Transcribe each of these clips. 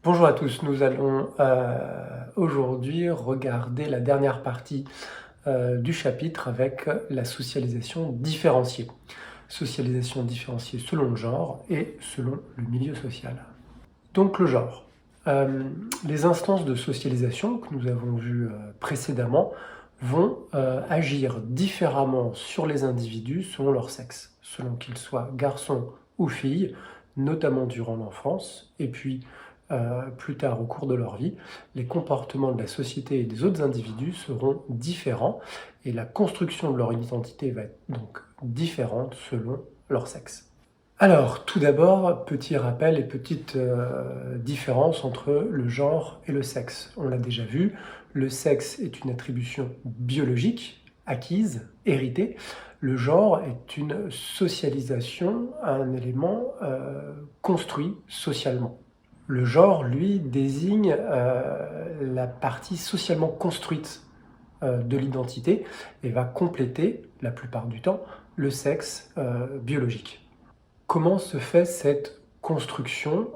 Bonjour à tous, nous allons aujourd'hui regarder la dernière partie du chapitre avec la socialisation différenciée. Socialisation différenciée selon le genre et selon le milieu social. Donc le genre. Euh, les instances de socialisation que nous avons vues précédemment vont agir différemment sur les individus selon leur sexe, selon qu'ils soient garçons ou filles, notamment durant l'enfance, et puis plus tard au cours de leur vie, les comportements de la société et des autres individus seront différents et la construction de leur identité va être donc différente selon leur sexe. Alors, tout d'abord, petit rappel et petite différence entre le genre et le sexe. On l'a déjà vu, le sexe est une attribution biologique, acquise, héritée. Le genre est une socialisation, un élément construit socialement. Le genre, lui, désigne la partie socialement construite de l'identité et va compléter, la plupart du temps, le sexe biologique. Comment se fait cette construction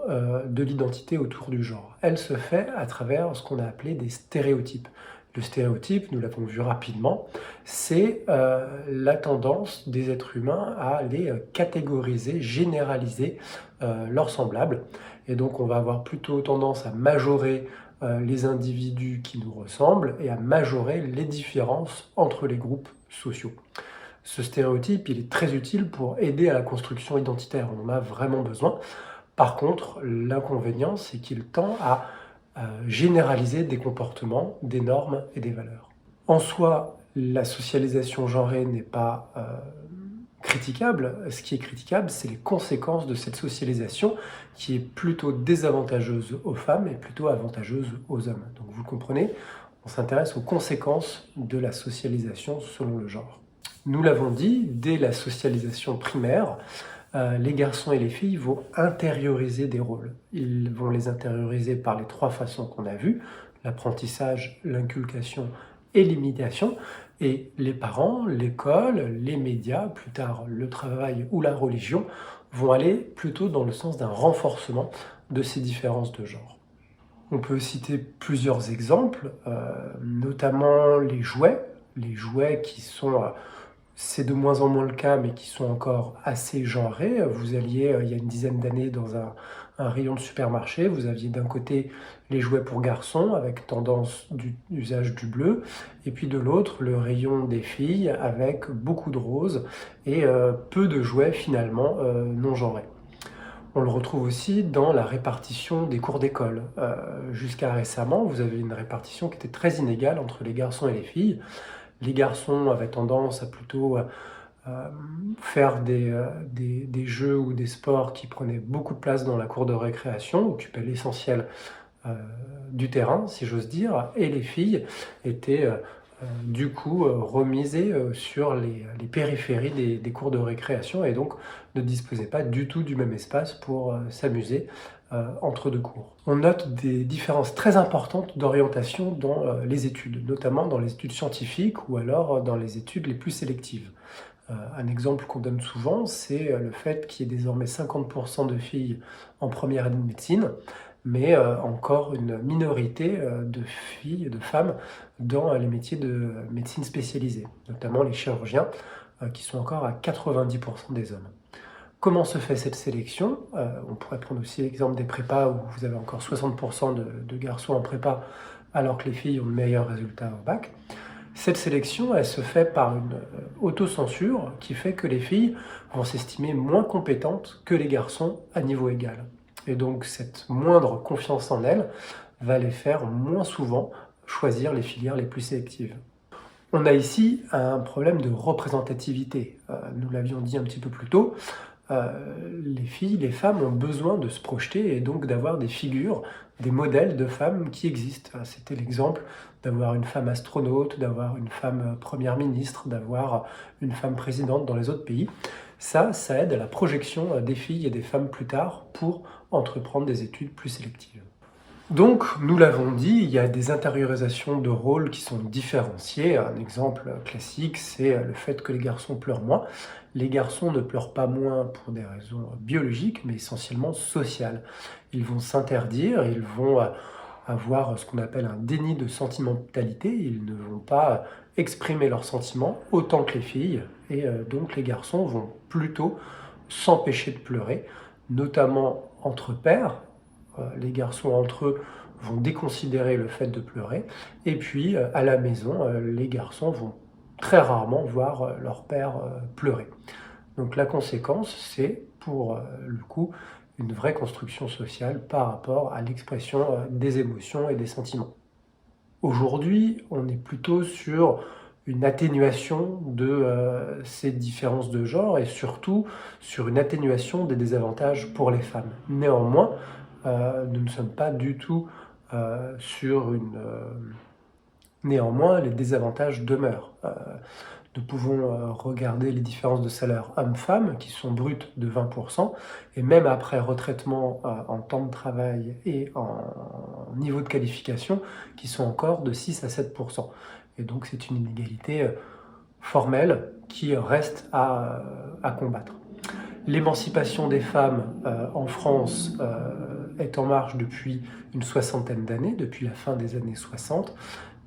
de l'identité autour du genre? Elle se fait à travers ce qu'on a appelé des stéréotypes. Le stéréotype, nous l'avons vu rapidement, c'est la tendance des êtres humains à les catégoriser, généraliser leurs semblables. Et donc on va avoir plutôt tendance à majorer les individus qui nous ressemblent et à majorer les différences entre les groupes sociaux. Ce stéréotype, il est très utile pour aider à la construction identitaire, on en a vraiment besoin. Par contre, l'inconvénient, c'est qu'il tend à généraliser des comportements, des normes et des valeurs. En soi, la socialisation genrée n'est pas critiquable. Ce qui est critiquable, c'est les conséquences de cette socialisation qui est plutôt désavantageuse aux femmes et plutôt avantageuse aux hommes. Donc vous le comprenez, on s'intéresse aux conséquences de la socialisation selon le genre. Nous l'avons dit, dès la socialisation primaire, les garçons et les filles vont intérioriser des rôles. Ils vont les intérioriser par les trois façons qu'on a vues, l'apprentissage, l'inculcation et l'imitation. Et les parents, l'école, les médias, plus tard le travail ou la religion, vont aller plutôt dans le sens d'un renforcement de ces différences de genre. On peut citer plusieurs exemples, notamment les jouets qui sont c'est de moins en moins le cas, mais qui sont encore assez genrés. Vous alliez, il y a une dizaine d'années, dans un rayon de supermarché, vous aviez d'un côté les jouets pour garçons, avec tendance d'usage du bleu, et puis de l'autre, le rayon des filles, avec beaucoup de roses, et peu de jouets finalement non genrés. On le retrouve aussi dans la répartition des cours d'école. Jusqu'à récemment, vous avez une répartition qui était très inégale entre les garçons et les filles. Les garçons avaient tendance à plutôt faire des jeux ou des sports qui prenaient beaucoup de place dans la cour de récréation, occupaient l'essentiel du terrain, si j'ose dire, et les filles étaient du coup remisées sur les périphéries des cours de récréation et donc ne disposaient pas du tout du même espace pour s'amuser entre deux cours. On note des différences très importantes d'orientation dans les études, notamment dans les études scientifiques ou alors dans les études les plus sélectives. Un exemple qu'on donne souvent, c'est le fait qu'il y ait désormais 50% de filles en première année de médecine, mais encore une minorité de filles, de femmes, dans les métiers de médecine spécialisée, notamment les chirurgiens, qui sont encore à 90% des hommes. Comment se fait cette sélection? On pourrait prendre aussi l'exemple des prépas où vous avez encore 60% de garçons en prépa alors que les filles ont de meilleurs résultats au bac. Cette sélection, elle se fait par une autocensure qui fait que les filles vont s'estimer moins compétentes que les garçons à niveau égal. Et donc cette moindre confiance en elles va les faire moins souvent choisir les filières les plus sélectives. On a ici un problème de représentativité. Nous l'avions dit un petit peu plus tôt, les filles, les femmes ont besoin de se projeter et donc d'avoir des figures, des modèles de femmes qui existent. C'était l'exemple d'avoir une femme astronaute, d'avoir une femme première ministre, d'avoir une femme présidente dans les autres pays. Ça aide à la projection des filles et des femmes plus tard pour entreprendre des études plus sélectives. Donc, nous l'avons dit, il y a des intériorisations de rôles qui sont différenciées. Un exemple classique, c'est le fait que les garçons pleurent moins. Les garçons ne pleurent pas moins pour des raisons biologiques, mais essentiellement sociales. Ils vont s'interdire, ils vont avoir ce qu'on appelle un déni de sentimentalité. Ils ne vont pas exprimer leurs sentiments autant que les filles. Et donc, les garçons vont plutôt s'empêcher de pleurer, notamment entre pairs. Les garçons entre eux vont déconsidérer le fait de pleurer. Et puis, à la maison, les garçons vont très rarement voir leur père pleurer. Donc la conséquence, c'est pour le coup une vraie construction sociale par rapport à l'expression des émotions et des sentiments. Aujourd'hui, on est plutôt sur une atténuation de ces différences de genre et surtout sur une atténuation des désavantages pour les femmes. Néanmoins, nous ne sommes pas du tout sur une... Néanmoins, les désavantages demeurent. Nous pouvons regarder les différences de salaire hommes-femmes qui sont brutes de 20% et même après retraitement en temps de travail et en niveau de qualification qui sont encore de 6 à 7%. Et donc c'est une inégalité formelle qui reste à combattre. L'émancipation des femmes en France est en marche depuis une soixantaine d'années, depuis la fin des années 60,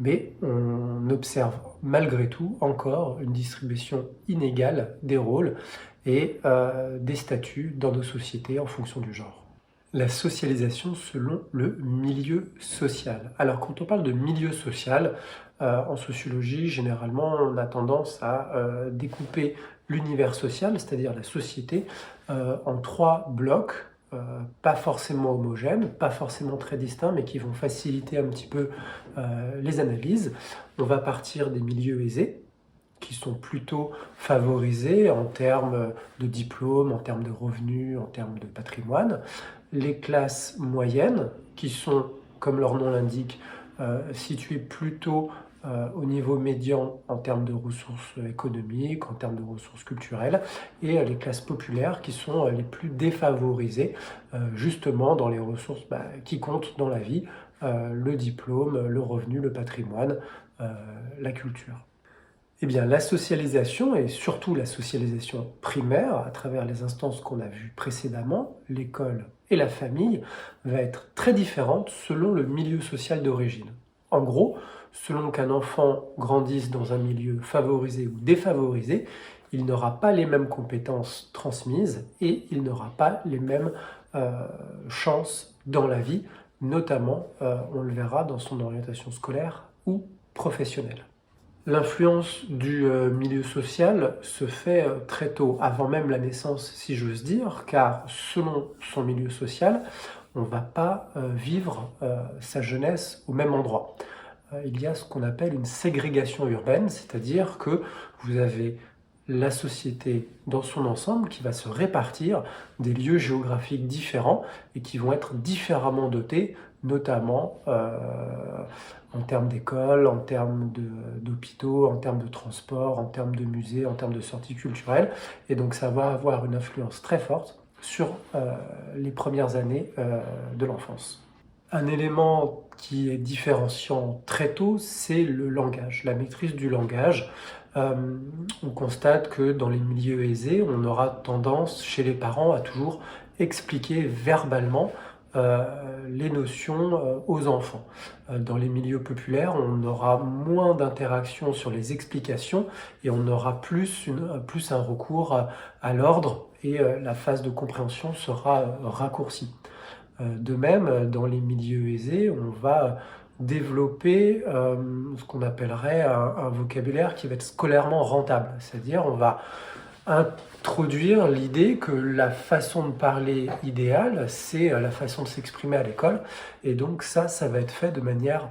mais on observe malgré tout encore une distribution inégale des rôles et des statuts dans nos sociétés en fonction du genre. La socialisation selon le milieu social. Alors quand on parle de milieu social, en sociologie, généralement, on a tendance à découper l'univers social, c'est-à-dire la société, en 3 blocs, pas forcément homogènes, pas forcément très distincts, mais qui vont faciliter un petit peu les analyses. On va partir des milieux aisés, qui sont plutôt favorisés en termes de diplôme, en termes de revenus, en termes de patrimoine. Les classes moyennes, qui sont, comme leur nom l'indique, situées plutôt au niveau médian en termes de ressources économiques, en termes de ressources culturelles, et les classes populaires qui sont les plus défavorisées, justement dans les ressources qui comptent dans la vie, le diplôme, le revenu, le patrimoine, la culture. Eh bien, la socialisation, et surtout la socialisation primaire, à travers les instances qu'on a vues précédemment, l'école et la famille, va être très différente selon le milieu social d'origine. En gros, selon qu'un enfant grandisse dans un milieu favorisé ou défavorisé, il n'aura pas les mêmes compétences transmises et il n'aura pas les mêmes chances dans la vie, notamment, on le verra, dans son orientation scolaire ou professionnelle. L'influence du milieu social se fait très tôt, avant même la naissance, si j'ose dire, car selon son milieu social, on ne va pas vivre sa jeunesse au même endroit. Il y a ce qu'on appelle une ségrégation urbaine, c'est-à-dire que vous avez la société dans son ensemble qui va se répartir des lieux géographiques différents et qui vont être différemment dotés, notamment en termes d'écoles, en termes d'hôpitaux, en termes de transport, en termes de musées, en termes de sorties culturelles. Et donc ça va avoir une influence très forte sur les premières années de l'enfance. Un élément qui est différenciant très tôt, c'est le langage, la maîtrise du langage. On constate que dans les milieux aisés, on aura tendance chez les parents à toujours expliquer verbalement les notions aux enfants. Dans les milieux populaires, on aura moins d'interactions sur les explications et on aura plus un recours à l'ordre et la phase de compréhension sera raccourcie. De même, dans les milieux aisés, on va développer ce qu'on appellerait un vocabulaire qui va être scolairement rentable. C'est-à-dire, on va introduire l'idée que la façon de parler idéale, c'est la façon de s'exprimer à l'école. Et donc ça va être fait de manière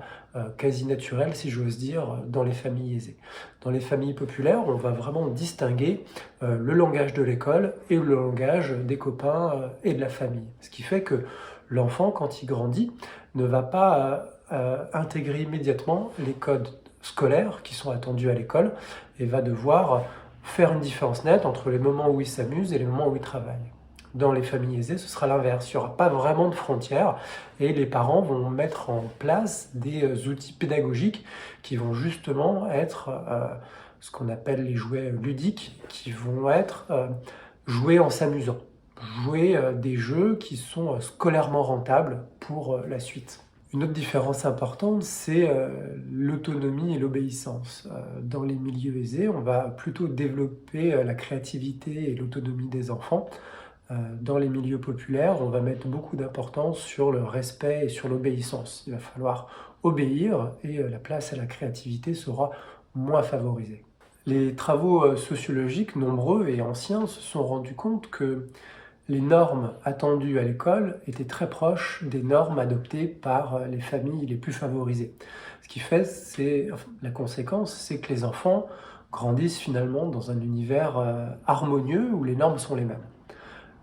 quasi naturelle, si j'ose dire, dans les familles aisées. Dans les familles populaires, on va vraiment distinguer le langage de l'école et le langage des copains et de la famille. Ce qui fait que l'enfant, quand il grandit, ne va pas intégrer immédiatement les codes scolaires qui sont attendus à l'école et va devoir faire une différence nette entre les moments où il s'amuse et les moments où il travaille. Dans les familles aisées, ce sera l'inverse. Il n'y aura pas vraiment de frontières et les parents vont mettre en place des outils pédagogiques qui vont justement être ce qu'on appelle les jouets ludiques, qui vont être joués en s'amusant, jouer des jeux qui sont scolairement rentables pour la suite. Une autre différence importante, c'est l'autonomie et l'obéissance. Dans les milieux aisés, on va plutôt développer la créativité et l'autonomie des enfants. Dans les milieux populaires, on va mettre beaucoup d'importance sur le respect et sur l'obéissance. Il va falloir obéir et la place à la créativité sera moins favorisée. Les travaux sociologiques nombreux et anciens se sont rendus compte que les normes attendues à l'école étaient très proches des normes adoptées par les familles les plus favorisées. Ce qui fait, la conséquence, c'est que les enfants grandissent finalement dans un univers harmonieux où les normes sont les mêmes.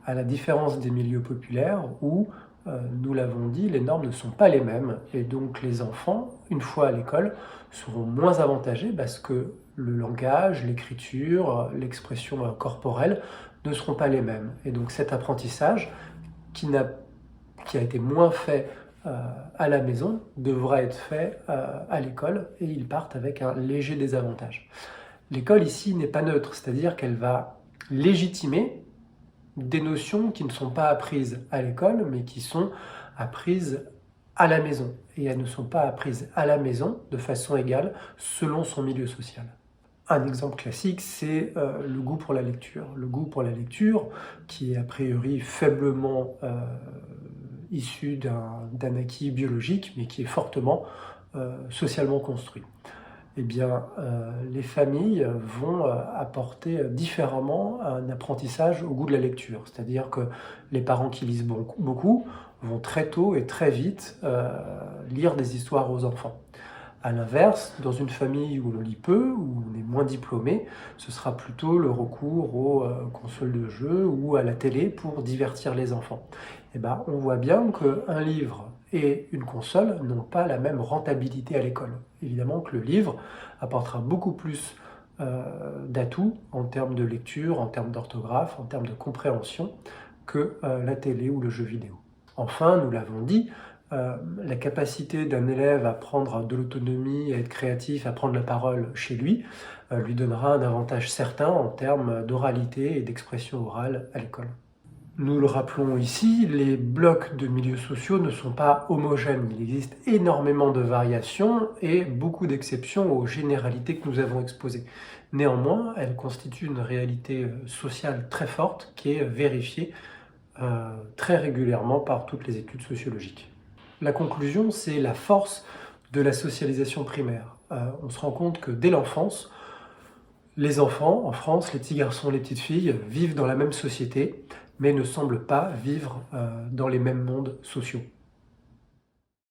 À la différence des milieux populaires où, nous l'avons dit, les normes ne sont pas les mêmes et donc les enfants, une fois à l'école, seront moins avantagés parce que le langage, l'écriture, l'expression corporelle ne seront pas les mêmes. Et donc cet apprentissage qui a été moins fait à la maison devra être fait à l'école et ils partent avec un léger désavantage. L'école ici n'est pas neutre, c'est-à-dire qu'elle va légitimer des notions qui ne sont pas apprises à l'école mais qui sont apprises à la maison. Et elles ne sont pas apprises à la maison de façon égale selon son milieu social. Un exemple classique, c'est le goût pour la lecture. Le goût pour la lecture, qui est a priori faiblement issu d'un acquis biologique, mais qui est fortement socialement construit. Eh bien, les familles vont apporter différemment un apprentissage au goût de la lecture. C'est-à-dire que les parents qui lisent beaucoup vont très tôt et très vite lire des histoires aux enfants. A l'inverse, dans une famille où l'on lit peu, où on est moins diplômé, ce sera plutôt le recours aux consoles de jeux ou à la télé pour divertir les enfants. Et ben, on voit bien qu'un livre et une console n'ont pas la même rentabilité à l'école. Évidemment que le livre apportera beaucoup plus d'atouts en termes de lecture, en termes d'orthographe, en termes de compréhension que la télé ou le jeu vidéo. Enfin, nous l'avons dit, la capacité d'un élève à prendre de l'autonomie, à être créatif, à prendre la parole chez lui, lui donnera un avantage certain en termes d'oralité et d'expression orale à l'école. Nous le rappelons ici, les blocs de milieux sociaux ne sont pas homogènes. Il existe énormément de variations et beaucoup d'exceptions aux généralités que nous avons exposées. Néanmoins, elles constituent une réalité sociale très forte qui est vérifiée très régulièrement par toutes les études sociologiques. La conclusion, c'est la force de la socialisation primaire. On se rend compte que dès l'enfance, les enfants, en France, les petits garçons, les petites filles, vivent dans la même société, mais ne semblent pas vivre dans les mêmes mondes sociaux.